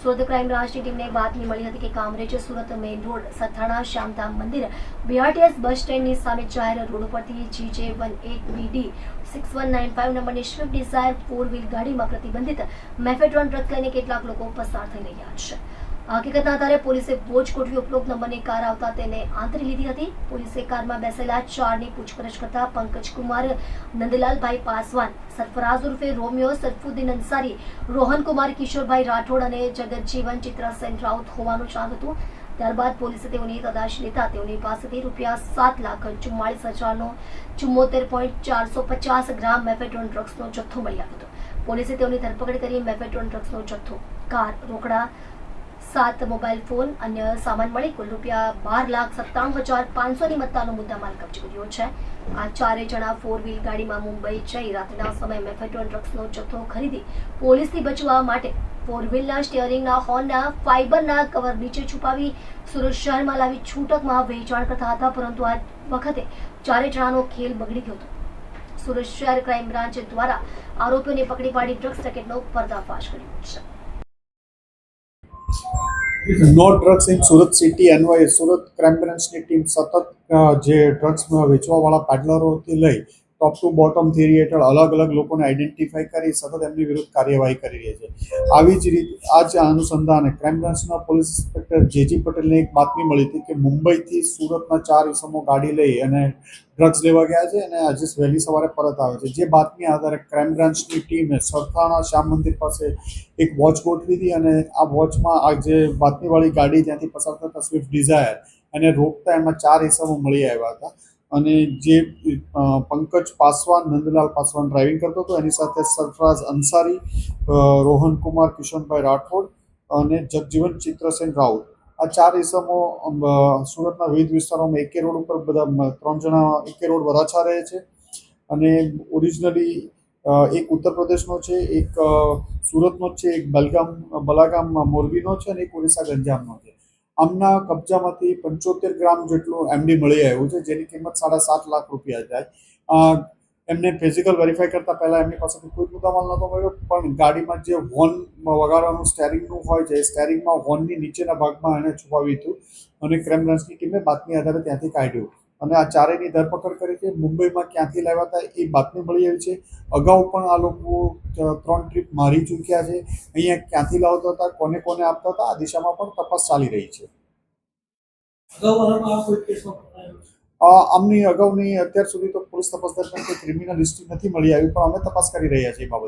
Surat crime બ્રાન્ચની ટીમને બાતમી મળી હતી કે કામરેજ સુરત મેઇન રોડ સથાણા શ્યામધામ મંદિર બીઆરટીએસ બસ સ્ટેન્ડની સામે જાહેર રોડ ઉપરથી GJ18BD 6195 નંબરની સ્વિફ્ટ ડિઝાયર 4 વ્હીલ ગાડીમાં પ્રતિબંધિત મેફેડ્રોન ડ્રગ્સ લઈને કેટલાક લોકો પસાર થઈ રહ્યા છે. હકીકતના આધારે પોલીસે બોજ ગોઠવી ઉપરોક્ત નંબરની કાર આવતા તેને આંતરી લીધી હતી. પોલીસે કારમાં બેસેલા 4ની પૂછપરછ કરતા પંકજકુમાર નંદલાલભાઈ પાસવાન, સરફરાઝ ઉર્ફે રોમિયો, સરફુદ્દીન અંસારી, રોહનકુમાર કિશોરભાઈ રાઠોડ અને જગતજીવન ચિત્રાસેન રાઉત હોવાનું જાણ હતું. ત્યારબાદ પોલીસે તેઓની તલાશી લેતા તેઓની પાસેથી ₹7,44,000નો 74.450 ગ્રામ મેફેડ્રોન ડ્રગ્સનો જથ્થો મળી આવ્યો હતો. પોલીસે તેઓની ધરપકડ કરી મેફેડ્રોન ડ્રગ્સનો જથ્થો, કાર, રોકડા, 7 મોબાઈલ ફોન, અન્ય સામાન મળી કુલ ₹12,97,500ની મત્તાનો મુદ્દામાલ કબજે કર્યો છે. આ ચારેય જણા 4 વ્હીલ ગાડીમાં મુંબઈ જઈ રાત્રિના સમયે મેફેડ્રોન ડ્રગ્સનો જથ્થો ખરીદી પોલીસથી બચવા માટે 4 વ્હીલના સ્ટીયરિંગના હોર્નના ફાઇબરના કવર નીચે છુપાવી સુરત શહેરમાં લાવી છૂટકમાં વેચાણ કરતા હતા. પરંતુ આ વખતે ચારેય જણાનો ખેલ બગડી ગયો હતો. સુરત શહેર ક્રાઇમ બ્રાન્ચ દ્વારા આરોપીઓને પકડી પાડી ડ્રગ્સ રેકેટનો પર્દાફાશ કર્યો છે. No drugs in Surat city અન્વયે સુરત ક્રાઇમ બ્રાન્ચની ટીમ સતત જે ડ્રગ્સ વેચવાવાળા પેડલરોથી લઈ ટોપ ટુ બોટમ થિયરી હેઠળ અલગ અલગ લોકોને આઈડેન્ટિફાઈ કરી સતત એમની વિરુદ્ધ કાર્યવાહી કરી રહી છે. આવી જ રીતે આ જ અનુસંધાને ક્રાઇમ બ્રાન્ચના પોલીસ ઇન્સ્પેક્ટર JG પટેલને એક બાતમી મળી હતી કે મુંબઈથી સુરતના 4 ઇસમો ગાડી લઈ અને ડ્રગ્સ લેવા ગયા છે અને આજે વહેલી સવારે પરત આવે છે. જે બાતમી આધારે ક્રાઇમ બ્રાન્ચની ટીમે સરથાણા શ્યામ મંદિર પાસે એક વોચ ગોઠવી હતી અને આ વોચમાં આ જે બાતમીવાળી ગાડી ત્યાંથી પસાર થતા સ્વિફ્ટ ડિઝાયર અને રોકતા એમાં 4 ઇસમો મળી આવ્યા હતા. અને જે પંકજ પાસવાન, નંદલાલ પાસવાન ડ્રાઇવિંગ કરતો હતો, એની સાથે સરફરાઝ અંસારી, રોહનકુમાર કિશોરભાઈ રાઠોડ અને જગજીવન ચિત્રસેન રાઉત, આ 4 ઇસમો સુરતના વિવિધ વિસ્તારોમાં એકે રોડ ઉપર બધા 3 જણા એકે રોડ વરાછા રહે છે. અને ઓરિજિનલી એક ઉત્તર પ્રદેશનો છે, એક સુરતનો છે, એક બલાગામ મોરબીનો છે અને એક ઓરિસ્સા ગંજામનો છે. આમના કબજામાંથી 75 ગ્રામ જેટલું MD મળી આવ્યું છે, જેની કિંમત ₹7.5 લાખ થાય. એમને ફિઝિકલ વેરીફાઈ કરતા પહેલા એમની પાસેથી કોઈ મુદ્દામાલ નહોતો મળ્યો, પણ ગાડીમાં જે હોર્ન વગાડવાનું સ્ટેરિંગનું હોય છે, એ સ્ટેરિંગમાં હોર્નની નીચેના ભાગમાં એને છુપાવ્યું હતું અને ક્રાઇમ બ્રાન્ચની ટીમે બાતમી આધારે ત્યાંથી કાઢ્યું અને આ ચારેયની ધરપકડ કરી છે. મુંબઈમાં ક્યાંથી લાવ્યા હતા એ બાતમી મળી આવી છે. અગાઉ પણ આ લોકો 3 ટ્રીપ મારી ચૂક્યા છે. અહીંયા ક્યાંથી લાવતા હતા, કોને કોને આપતા હતા, આ દિશામાં પણ તપાસ ચાલી રહી છે. આમની અગાઉની અત્યાર સુધી તો પોલીસ તપાસ દરમિયાન કોઈ ક્રિમિનલ હિસ્ટ્રી નથી મળી આવી, પણ અમે તપાસ કરી રહ્યા છીએ એ બાબતે.